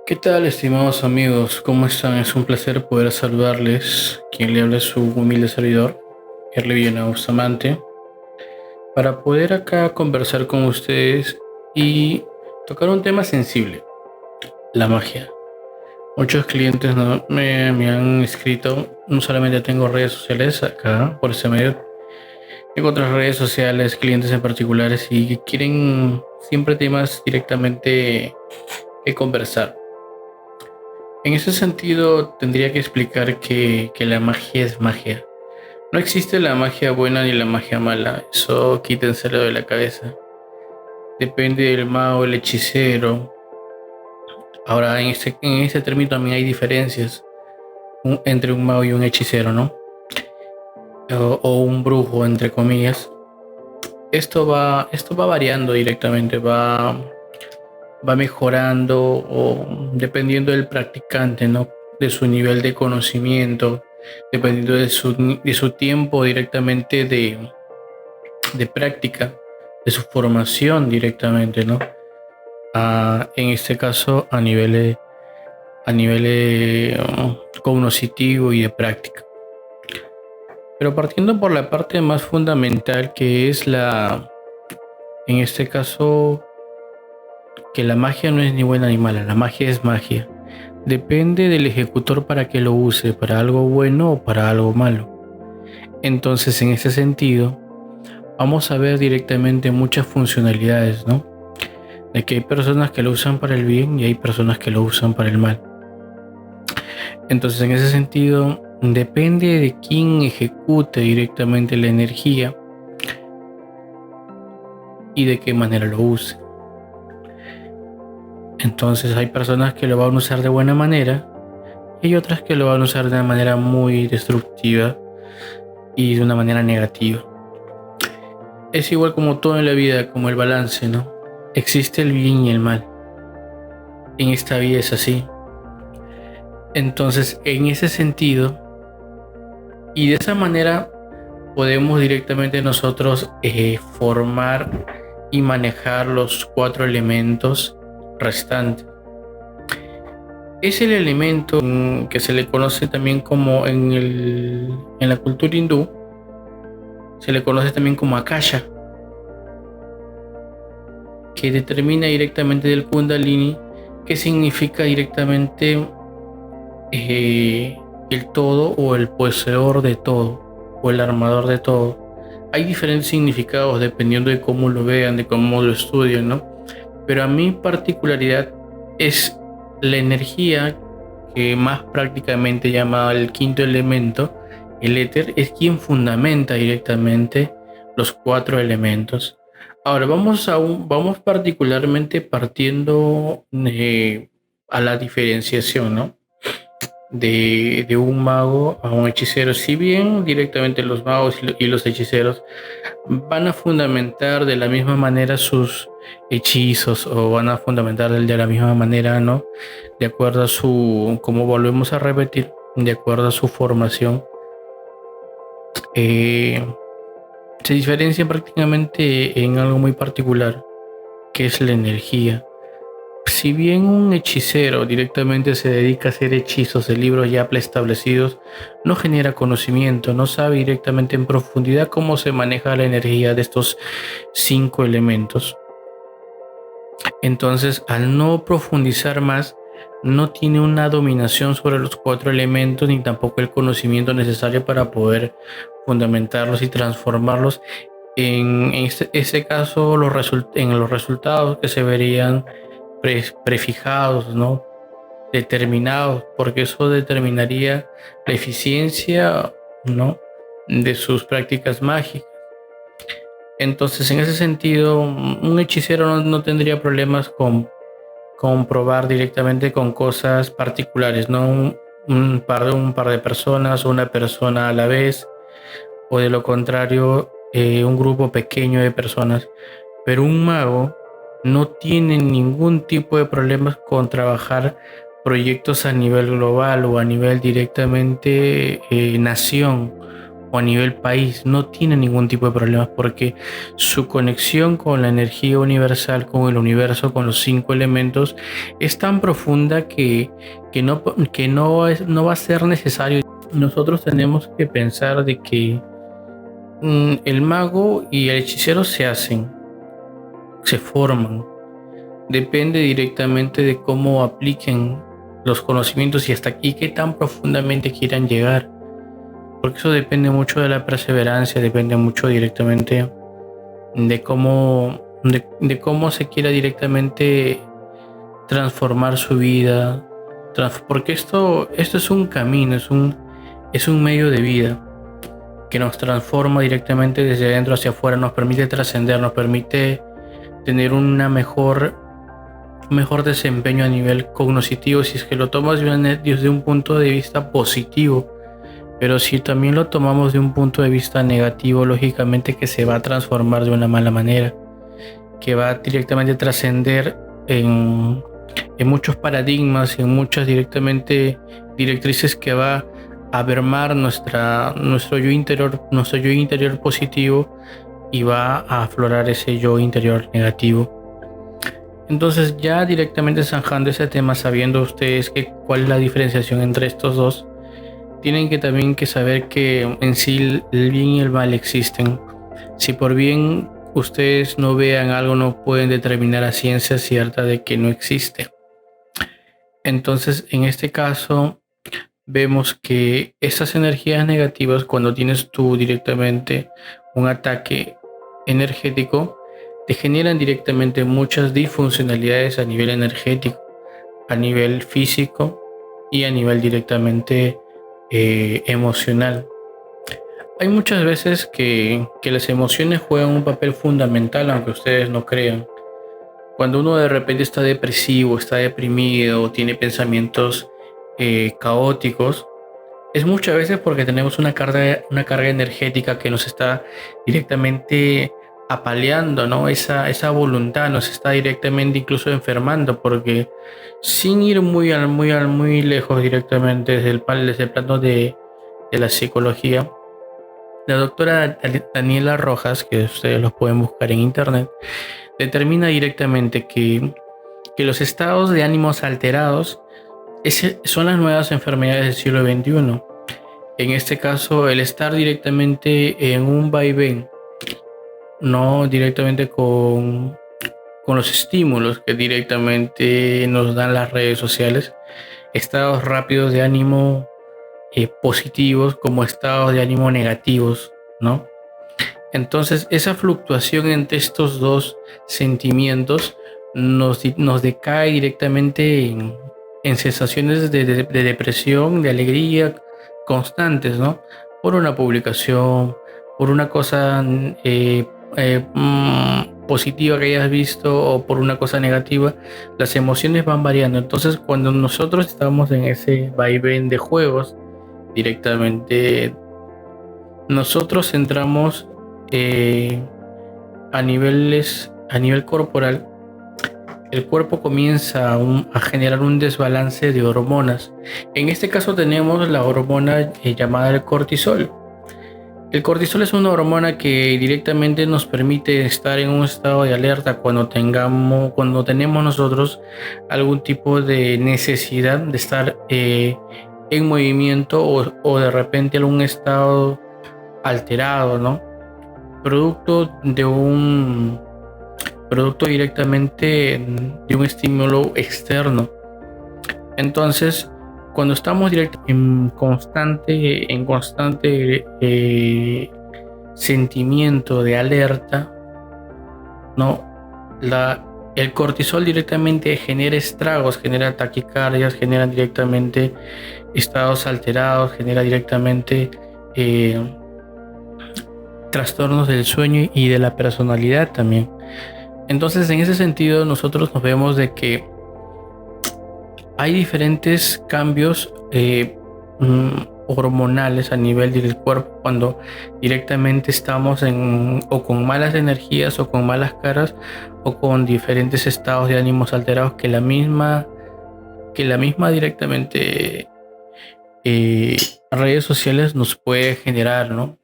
¿Qué tal, estimados amigos? ¿Cómo están? Es un placer poder saludarles. Quien le habla es su humilde servidor, Erle Villena Bustamante, para poder acá conversar con ustedes y tocar un tema sensible, la magia. Muchos clientes me han escrito, no solamente tengo redes sociales acá por ese medio, tengo otras redes sociales, clientes en particulares y que quieren siempre temas directamente que conversar. En ese sentido, tendría que explicar que la magia es magia. No existe la magia buena ni la magia mala. Eso quítenselo de la cabeza. Depende del mago, el hechicero. Ahora, en este término también hay diferencias entre un mago y un hechicero, ¿no? O un brujo, entre comillas. Esto va variando directamente, va mejorando o dependiendo del practicante, ¿no? De su nivel de conocimiento, dependiendo de su tiempo directamente de práctica, de su formación directamente, ¿no? En este caso a nivel cognitivo y de práctica. Pero partiendo por la parte más fundamental que es en este caso, que la magia no es ni buena ni mala, la magia es magia. Depende del ejecutor para que lo use, para algo bueno o para algo malo. Entonces, en ese sentido, vamos a ver directamente muchas funcionalidades, ¿no? De que hay personas que lo usan para el bien y hay personas que lo usan para el mal. Entonces, en ese sentido, depende de quién ejecute directamente la energía y de qué manera lo use. Entonces, hay personas que lo van a usar de buena manera y hay otras que lo van a usar de una manera muy destructiva y de una manera negativa. Es igual como todo en la vida, como el balance, ¿no? Existe el bien y el mal. En esta vida es así. Entonces, en ese sentido, y de esa manera, podemos directamente nosotros formar y manejar los 4 elementos restantes. Es el elemento que se le conoce también como en la cultura hindú, se le conoce también como Akasha, que determina directamente del Kundalini, que significa directamente el todo o el poseedor de todo o el armador de todo. Hay diferentes significados dependiendo de cómo lo vean, de cómo lo estudien, ¿no? Pero a mi particularidad es la energía que más prácticamente llama el quinto elemento, el éter, es quien fundamenta directamente los 4 elementos. Ahora vamos particularmente partiendo a la diferenciación, ¿no? De un mago a un hechicero. Si bien directamente los magos y los hechiceros van a fundamentar de la misma manera sus hechizos o van a fundamentar de la misma manera, ¿no? De acuerdo a como volvemos a repetir, de acuerdo a su formación, eh, se diferencian prácticamente en algo muy particular, que es la energía. Si bien un hechicero directamente se dedica a hacer hechizos de libros ya preestablecidos, no genera conocimiento, no sabe directamente en profundidad cómo se maneja la energía de estos 5 elementos. Entonces, al no profundizar más, no tiene una dominación sobre los 4 elementos ni tampoco el conocimiento necesario para poder fundamentarlos y transformarlos en este caso en los resultados que se verían prefijados, ¿no? Determinados, porque eso determinaría la eficiencia, ¿no? De sus prácticas mágicas. Entonces, en ese sentido, un hechicero no tendría problemas con probar directamente con cosas particulares, no un par de personas o una persona a la vez, o de lo contrario, un grupo pequeño de personas. Pero un mago no tiene ningún tipo de problemas con trabajar proyectos a nivel global o a nivel directamente nación o a nivel país no tiene ningún tipo de problemas porque su conexión con la energía universal, con el universo, con los cinco elementos es tan profunda que no va a ser necesario. Nosotros tenemos que pensar de que el mago y el hechicero se forman. Depende directamente de cómo apliquen los conocimientos y hasta aquí qué tan profundamente quieran llegar. Porque eso depende mucho de la perseverancia, depende mucho directamente de cómo se quiera directamente transformar su vida. Porque esto es un camino, es un medio de vida que nos transforma directamente desde adentro hacia afuera, nos permite trascender, nos permite tener un mejor desempeño a nivel cognitivo si es que lo tomas desde un punto de vista positivo. Pero si también lo tomamos de un punto de vista negativo, lógicamente que se va a transformar de una mala manera, que va directamente a trascender en muchos paradigmas, en muchas directamente directrices que va a mermar nuestro yo interior positivo y va a aflorar ese yo interior negativo. Entonces, ya directamente zanjando ese tema, sabiendo ustedes cuál es la diferenciación entre estos dos, tienen que también que saber que en sí el bien y el mal existen. Si por bien ustedes no vean algo, no pueden determinar a ciencia cierta de que no existe. Entonces, en este caso, vemos que esas energías negativas, cuando tienes tú directamente un ataque energético, te generan directamente muchas disfuncionalidades a nivel energético, a nivel físico y a nivel directamente emocional. Hay muchas veces que las emociones juegan un papel fundamental, aunque ustedes no crean. Cuando uno de repente está depresivo, está deprimido, tiene pensamientos caóticos, es muchas veces porque tenemos una carga energética que nos está directamente apaleando, ¿no? Esa voluntad nos está directamente incluso enfermando, porque sin ir muy lejos directamente desde el plano de la psicología, la doctora Daniela Rojas, que ustedes los pueden buscar en internet, determina directamente que los estados de ánimos alterados son las nuevas enfermedades del siglo XXI. En este caso, el estar directamente en un vaivén, no directamente con los estímulos que directamente nos dan las redes sociales, estados rápidos de ánimo positivos como estados de ánimo negativos, ¿no? Entonces, esa fluctuación entre estos dos sentimientos nos decae directamente en sensaciones de depresión, de alegría constantes, ¿no? Por una publicación, por una cosa positiva que hayas visto o por una cosa negativa, las emociones van variando. Entonces, cuando nosotros estamos en ese vaivén de juegos, directamente nosotros entramos a nivel corporal. El cuerpo comienza a generar un desbalance de hormonas. En este caso tenemos la hormona llamada el cortisol. El cortisol es una hormona que directamente nos permite estar en un estado de alerta cuando tenemos nosotros algún tipo de necesidad de estar en movimiento o de repente algún estado alterado, ¿no? Producto directamente de un estímulo externo. Entonces, cuando estamos en constante sentimiento de alerta, ¿no? El cortisol directamente genera estragos, genera taquicardias, genera directamente estados alterados, genera directamente trastornos del sueño y de la personalidad también. Entonces, en ese sentido, nosotros nos vemos de que hay diferentes cambios hormonales a nivel del cuerpo cuando directamente estamos o con malas energías o con malas caras o con diferentes estados de ánimos alterados que la misma directamente redes sociales nos puede generar, ¿no?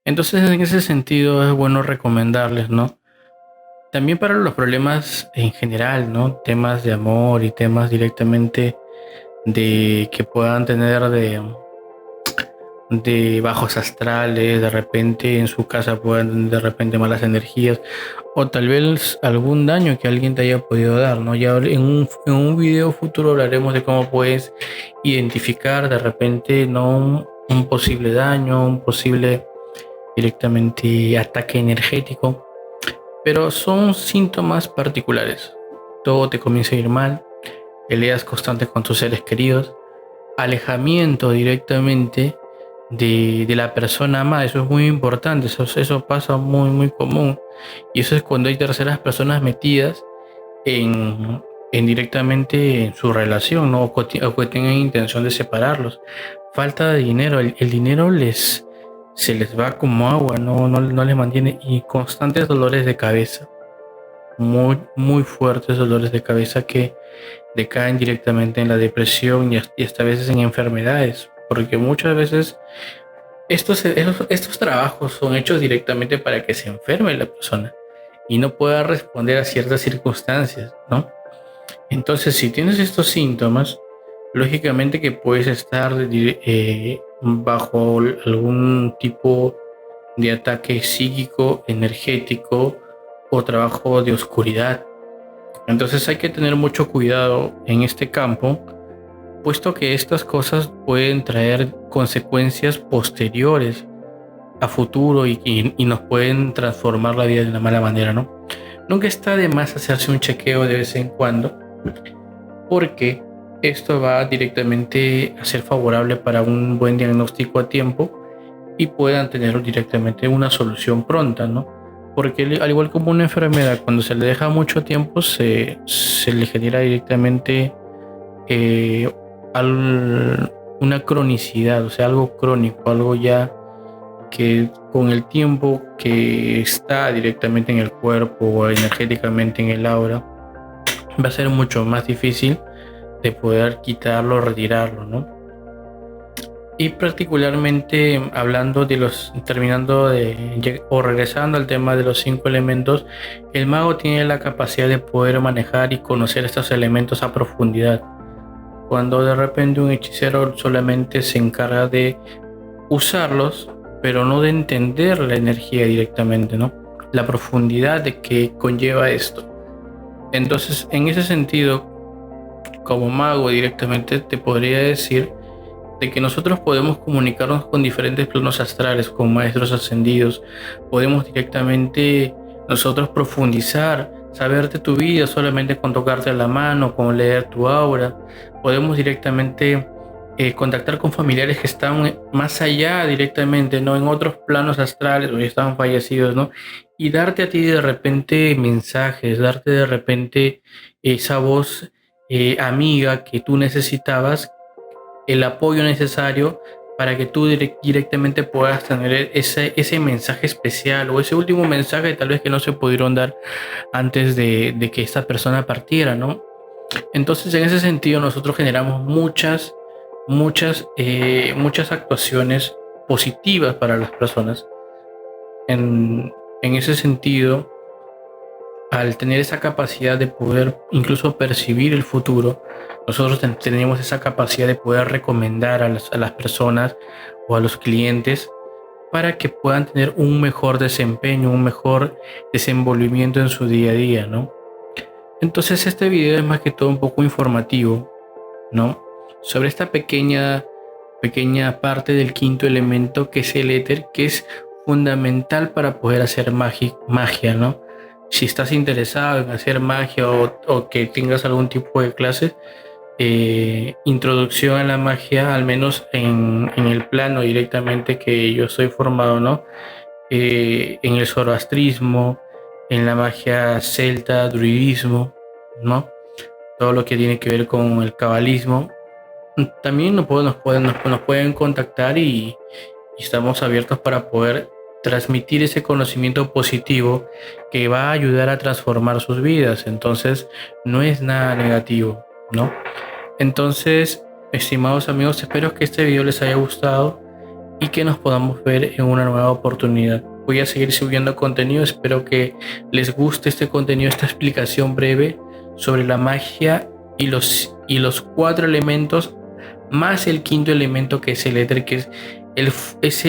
Entonces, en ese sentido es bueno recomendarles, ¿no? También para los problemas en general, ¿no? Temas de amor y temas directamente de que puedan tener de bajos astrales, de repente en su casa puedan tener de repente malas energías o tal vez algún daño que alguien te haya podido dar, ¿no? Ya en un video futuro hablaremos de cómo puedes identificar de repente, ¿no? Un posible daño, un posible directamente ataque energético, pero son síntomas particulares. Todo te comienza a ir mal, peleas constantes con tus seres queridos, alejamiento directamente de la persona amada. Eso es muy importante, eso pasa muy común. Y eso es cuando hay terceras personas metidas en directamente en su relación, ¿no? O que tengan intención de separarlos. Falta de dinero, el dinero se les va como agua, no les mantiene. Y constantes dolores de cabeza, muy fuertes dolores de cabeza que decaen directamente en la depresión y hasta a veces en enfermedades, porque muchas veces estos trabajos son hechos directamente para que se enferme la persona y no pueda responder a ciertas circunstancias, ¿no? Entonces, si tienes estos síntomas, lógicamente que puedes estar bajo algún tipo de ataque psíquico, energético o trabajo de oscuridad. Entonces hay que tener mucho cuidado en este campo, puesto que estas cosas pueden traer consecuencias posteriores a futuro y nos pueden transformar la vida de una mala manera, ¿no? Nunca está de más hacerse un chequeo de vez en cuando, porque esto va directamente a ser favorable para un buen diagnóstico a tiempo y puedan tener directamente una solución pronta, ¿no? Porque al igual como una enfermedad, cuando se le deja mucho tiempo, se le genera directamente eh, una cronicidad, o sea, algo crónico, algo ya que con el tiempo que está directamente en el cuerpo o energéticamente en el aura, va a ser mucho más difícil de poder quitarlo o retirarlo, ¿no? Y particularmente hablando de terminando o regresando al tema de los 5 elementos, el mago tiene la capacidad de poder manejar y conocer estos elementos a profundidad. Cuando de repente un hechicero solamente se encarga de usarlos, pero no de entender la energía directamente, ¿no? La profundidad de que conlleva esto. Entonces, en ese sentido, como mago directamente te podría decir de que nosotros podemos comunicarnos con diferentes planos astrales, con maestros ascendidos, podemos directamente nosotros profundizar, saber de tu vida solamente con tocarte la mano, con leer tu aura, podemos directamente contactar con familiares que están más allá directamente, ¿no? En otros planos astrales o ya estaban fallecidos, ¿no? Y darte a ti de repente mensajes, darte de repente esa voz amiga que tú necesitabas, el apoyo necesario para que tú directamente puedas tener ese mensaje especial o ese último mensaje tal vez que no se pudieron dar antes de que esta persona partiera, ¿no? Entonces, en ese sentido, nosotros generamos muchas actuaciones positivas para las personas. En ese sentido, al tener esa capacidad de poder incluso percibir el futuro, nosotros tenemos esa capacidad de poder recomendar a las personas o a los clientes para que puedan tener un mejor desempeño, un mejor desenvolvimiento en su día a día, ¿no? Entonces este video es más que todo un poco informativo, ¿no? Sobre esta pequeña parte del quinto elemento que es el éter, que es fundamental para poder hacer magia, ¿no? Si estás interesado en hacer magia o que tengas algún tipo de clase, introducción a la magia, al menos en el plano directamente que yo soy formado, ¿no? En el zoroastrismo, en la magia celta, druidismo, ¿no? Todo lo que tiene que ver con el cabalismo. También nos pueden contactar y estamos abiertos para poder transmitir ese conocimiento positivo que va a ayudar a transformar sus vidas. Entonces, no es nada negativo, ¿no? Entonces, estimados amigos, espero que este video les haya gustado y que nos podamos ver en una nueva oportunidad. Voy a seguir subiendo contenido, espero que les guste este contenido, esta explicación breve sobre la magia y los 4 elementos más el quinto elemento, que es el éter, que es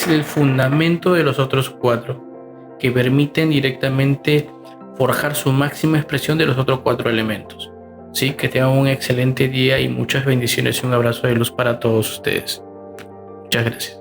el fundamento de los otros 4, que permiten directamente forjar su máxima expresión de los otros 4 elementos. Sí, que tengan un excelente día y muchas bendiciones y un abrazo de luz para todos ustedes. Muchas gracias.